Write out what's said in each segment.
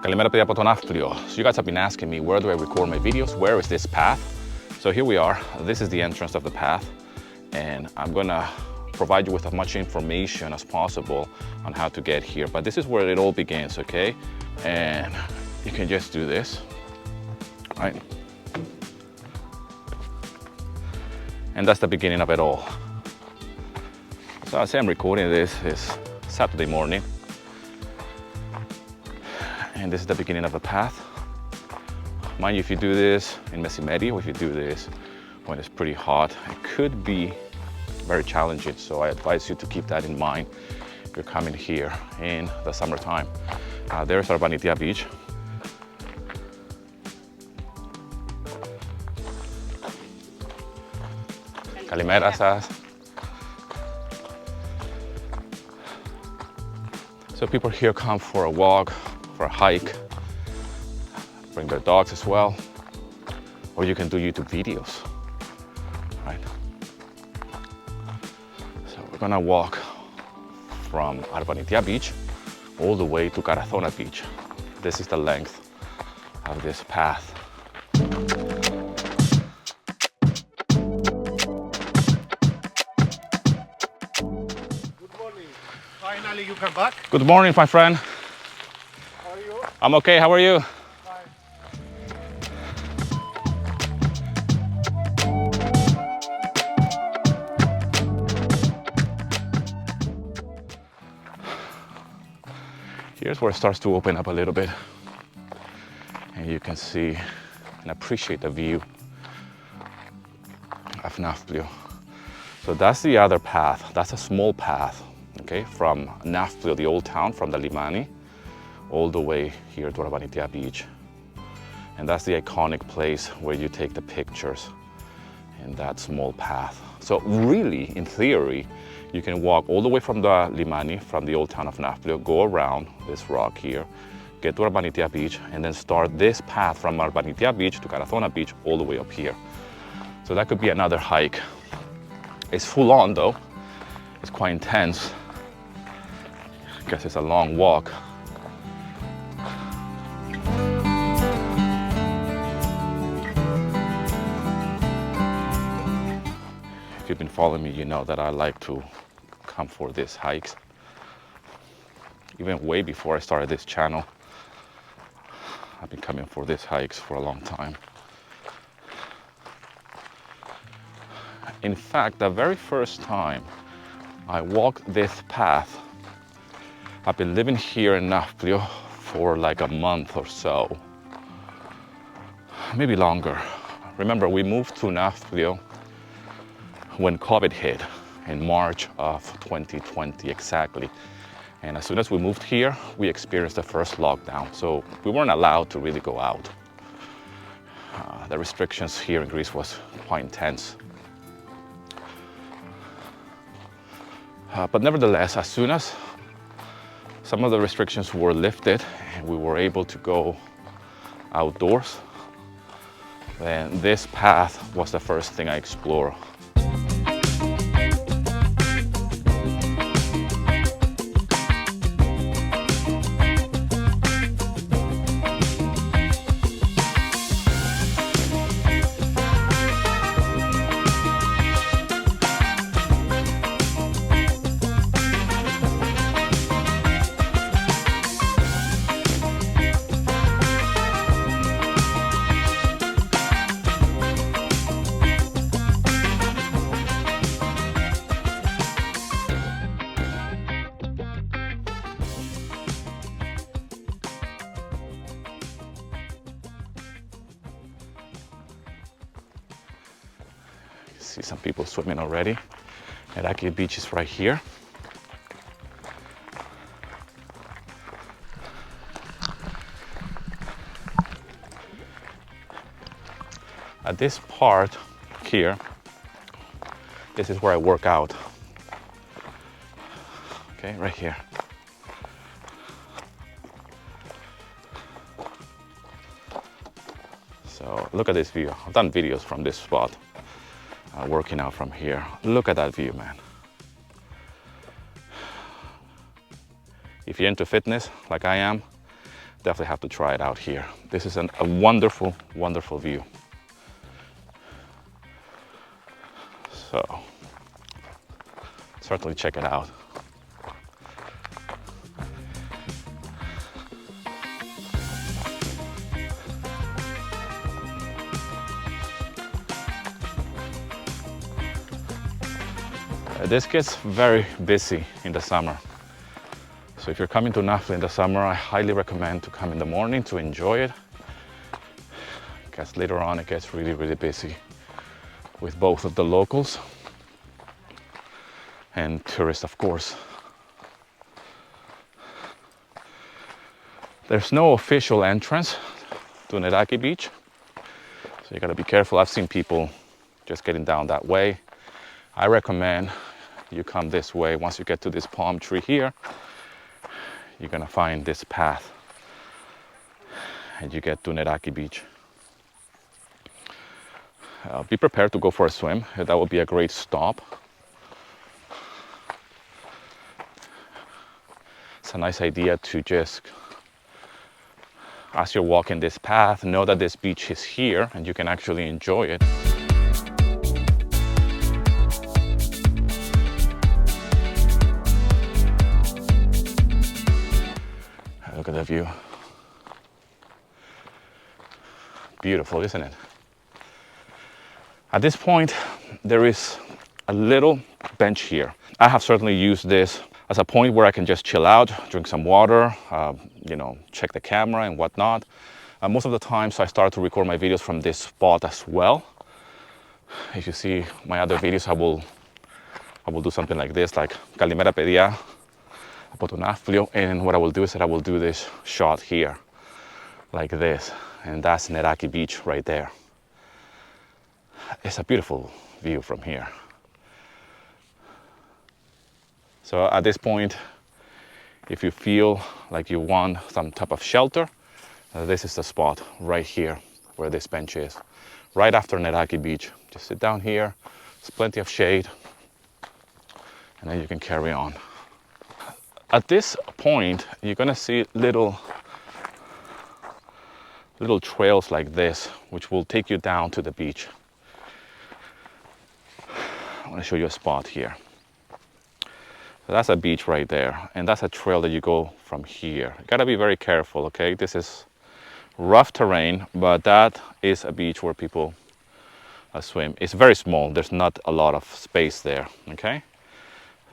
Kalimera παιδιά από τον Ναύπλιο. So you guys have been asking me, where do I record my videos? Where is this path? So here we are. This is the entrance of the path. And I'm gonna provide you with as much information as possible on how to get here. But this is where it all begins, okay? And you can just do this, right? And that's the beginning of it all. So as I'm recording this, it's Saturday morning. And this is the beginning of the path. Mind you, if you do this in Mesimeri, or if you do this when it's pretty hot, it could be very challenging. So I advise you to keep that in mind if you're coming here in the summertime. There's Arbania beach. Kalimera σας. So people here come for a walk, for a hike, bring their dogs as well, or you can do YouTube videos, right? So we're gonna walk from Arbania beach all the way to Karatha beach. This is the length of this path. Good morning. Finally you come back. Good morning, my friend. How are you? I'm okay, how are you? Fine. Here's where it starts to open up a little bit. And you can see and appreciate the view of Nafplio. So that's the other path. That's a small path, okay, from Nafplio, the old town, from the Limani, all the way here to Arbania beach. And that's the iconic place where you take the pictures in that small path. So really, in theory, you can walk all the way from the Limani, from the old town of Nafplio, go around this rock here, get to Arbania beach, and then start this path from Arbania beach to Karatha beach all the way up here. So that could be another hike. It's full on though. It's quite intense. I guess it's a long walk. If you've been following me, you know that I like to come for these hikes. Even way before I started this channel, I've been coming for these hikes for a long time. In fact, the very first time I walked this path, I've been living here in Nafplio for like a month or so, maybe longer. Remember, we moved to Nafplio when COVID hit in March of 2020 exactly. And as soon as we moved here, we experienced the first lockdown. So we weren't allowed to really go out. The restrictions here in Greece was quite intense. But nevertheless, as soon as some of the restrictions were lifted and we were able to go outdoors, then this path was the first thing I explored. See some people swimming already. Nakaki beach is right here. At this part here, this is where I work out. Okay, right here. So look at this view. I've done videos from this spot. Working out from here. Look at that view, man. If you're into fitness like I am, Definitely have to try it out here. This is a wonderful, wonderful view. So certainly check it out. This gets very busy in the summer. So if you're coming to Nafpli in the summer, I highly recommend to come in the morning to enjoy it, because later on it gets really, really busy with both of the locals and tourists, of course. There's no official entrance to Nakaki beach, so you gotta be careful. I've seen people just getting down that way. I recommend you come this way. Once you get to this palm tree here, you're gonna find this path and you get to Nakaki beach. Be prepared to go for a swim. That would be a great stop. It's a nice idea to just, as you're walking this path, know that this beach is here and you can actually enjoy it. Look at the view. Beautiful, isn't it? At this point, there is a little bench here. I have certainly used this as a point where I can just chill out, drink some water, you know, check the camera and whatnot. Most of the times I start to record my videos from this spot as well. If you see my other videos, I will do something like this, like Kalimera Pedia, Potonaflio, and what I will do is that I will do this shot here, like this, and that's Nakaki Beach right there. It's a beautiful view from here. So at this point, if you feel like you want some type of shelter, this is the spot right here where this bench is, right after Nakaki Beach. Just sit down here, there's plenty of shade, and then you can carry on. At this point, you're gonna see little trails like this, which will take you down to the beach. I wanna show you a spot here. So that's a beach right there, and that's a trail that you go from here. You gotta be very careful, okay? This is rough terrain, but that is a beach where people swim. It's very small, there's not a lot of space there, okay?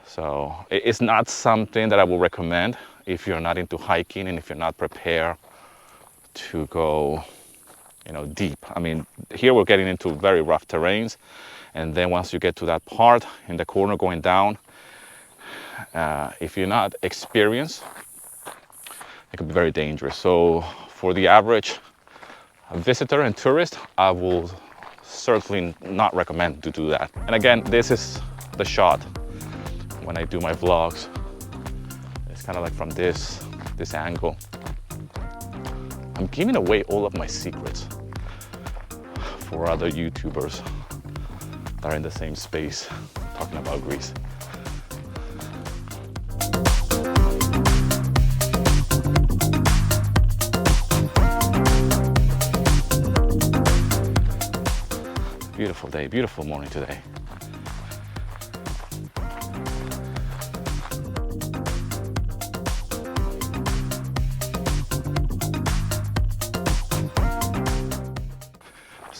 So it's not something that I will recommend if you're not into hiking and if you're not prepared to go, you know, deep. I mean, here we're getting into very rough terrains, and then once you get to that part in the corner going down, if you're not experienced, it could be very dangerous. So for the average visitor and tourist, I will certainly not recommend to do that. And again, this is the shot when I do my vlogs. It's kind of like from this angle. I'm giving away all of my secrets for other YouTubers that are in the same space talking about Greece. Beautiful day, beautiful morning today.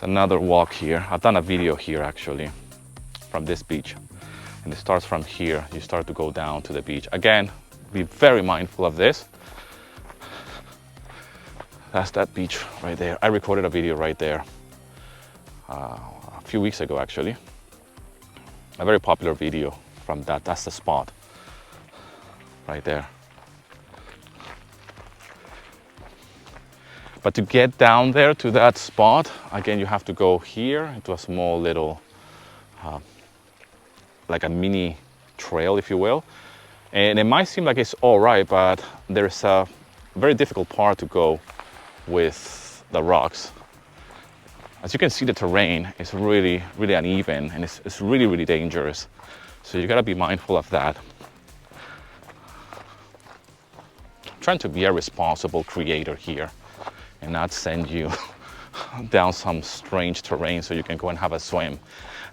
Another walk here. I've done a video here actually from this beach, and it starts from here. You start to go down to the beach. Again, be very mindful of this. That's that beach right there. I recorded a video right there a few weeks ago actually. A very popular video from that. That's the spot right there. But to get down there to that spot, again, you have to go here into a small little, like a mini trail, if you will. And it might seem like it's all right, but there's a very difficult part to go with the rocks. As you can see, the terrain is really, really uneven, and it's really, really dangerous. So you gotta be mindful of that. trying to be a responsible creator here and not send you down some strange terrain so you can go and have a swim.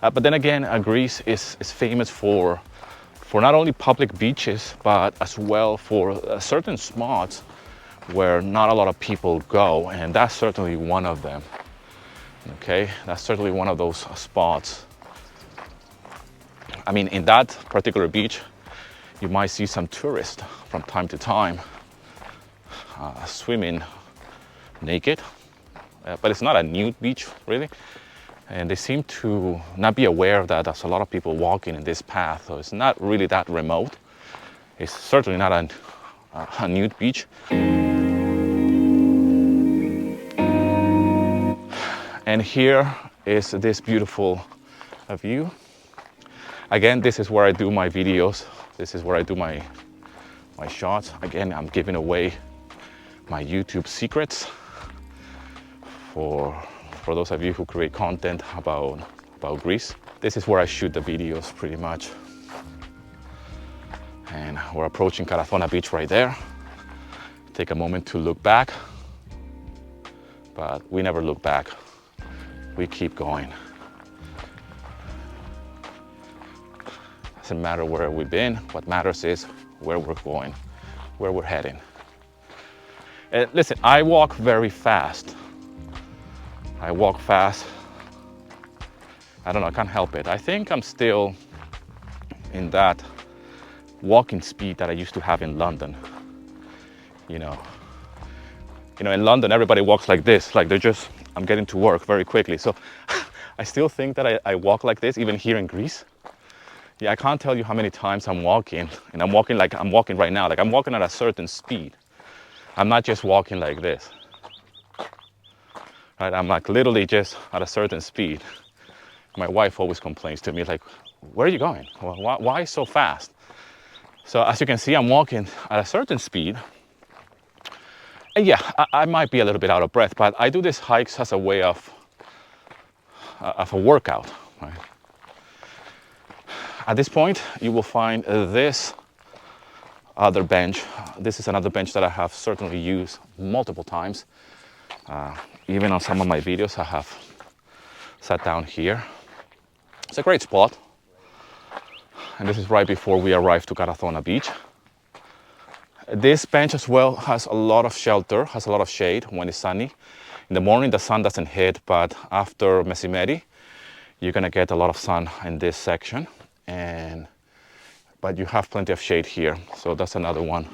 But then again, Greece is famous for not only public beaches, but as well for certain spots where not a lot of people go, and that's certainly one of them. Okay, that's certainly one of those spots. I mean, in that particular beach, you might see some tourists from time to time swimming naked, but it's not a nude beach really, and they seem to not be aware that there's a lot of people walking in this path, so it's not really that remote. It's certainly not a nude beach. And here is this beautiful view. Again, this is where I do my videos. This is where I do my shots. Again, I'm giving away my YouTube secrets for those of you who create content about Greece. This is where I shoot the videos pretty much. And we're approaching Karatha beach right there. Take a moment to look back, but we never look back. We keep going. Doesn't matter where we've been. What matters is where we're going, where we're heading. And listen, I walk very fast. I walk fast. I don't know, I can't help it. I think I'm still in that walking speed that I used to have in London. You know, in London, everybody walks like this, like I'm getting to work very quickly. So I still think that I walk like this, even here in Greece. Yeah, I can't tell you how many times I'm walking, and I'm walking like I'm walking right now. Like I'm walking at a certain speed. I'm not just walking like this. Right? I'm like literally just at a certain speed. My wife always complains to me, like, where are you going? Well, why so fast? So as you can see, I'm walking at a certain speed. And yeah, I might be a little bit out of breath, but I do these hikes as a way of a workout. Right? At this point, you will find this other bench. This is another bench that I have certainly used multiple times. Even on some of my videos, I have sat down here. It's a great spot. And this is right before we arrive to Karatha beach. This bench as well has a lot of shelter, has a lot of shade when it's sunny. In the morning, the sun doesn't hit, but after Mesimeri, you're gonna get a lot of sun in this section. But you have plenty of shade here, so that's another one.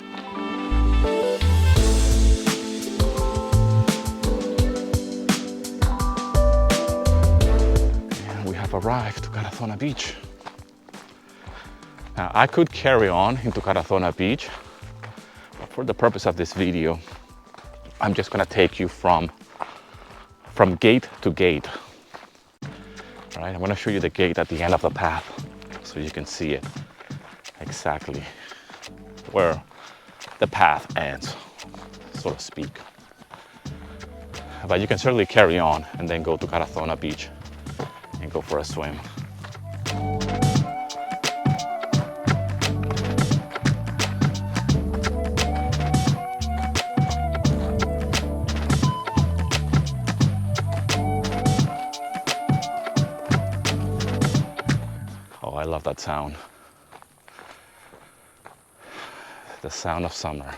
And we have arrived to Karatha beach. Now, I could carry on into Karatha beach, but for the purpose of this video, I'm just gonna take you from gate to gate. All right, I'm gonna show you the gate at the end of the path so you can see it exactly where the path ends, so to speak. But you can certainly carry on and then go to Karatha beach and go for a swim. Oh, I love that sound. The sound of summer.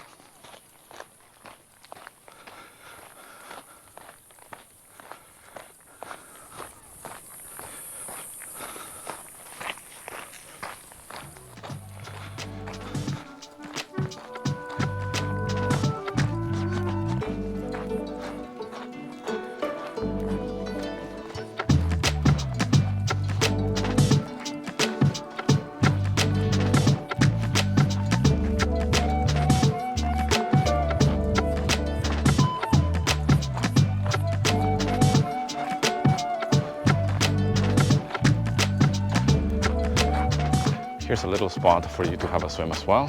Here's a little spot for you to have a swim as well,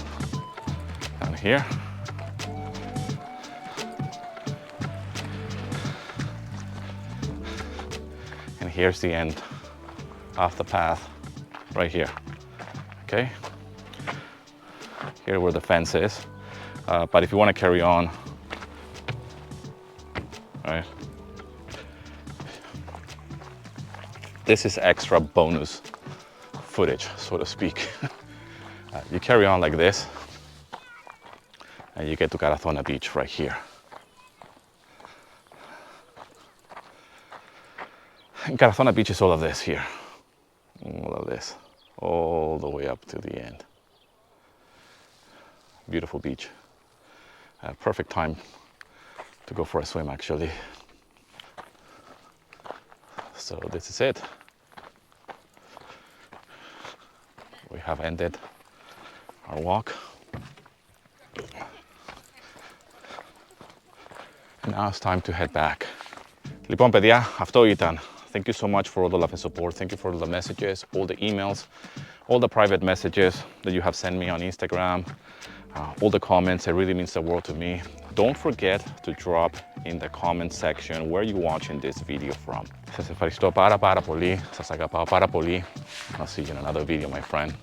down here. And here's the end of the path, right here, okay? Here where the fence is. But if you want to carry on, right? This is extra bonus footage, so to speak. You carry on like this, and you get to Karatha Beach right here. And Karatha Beach is all of this here. All of this, all the way up to the end. Beautiful beach. Perfect time to go for a swim, actually. So this is it. We have ended our walk. And now it's time to head back. Λοιπόν, παιδιά, αυτό ήταν. Thank you so much for all the love and support. Thank you for all the messages, all the emails, all the private messages that you have sent me on Instagram, all the comments. It really means the world to me. Don't forget to drop in the comment section where you're watching this video from. Σας ευχαριστώ πάρα πολύ. Σας αγαπάω πάρα πολύ. I'll see you in another video, my friend.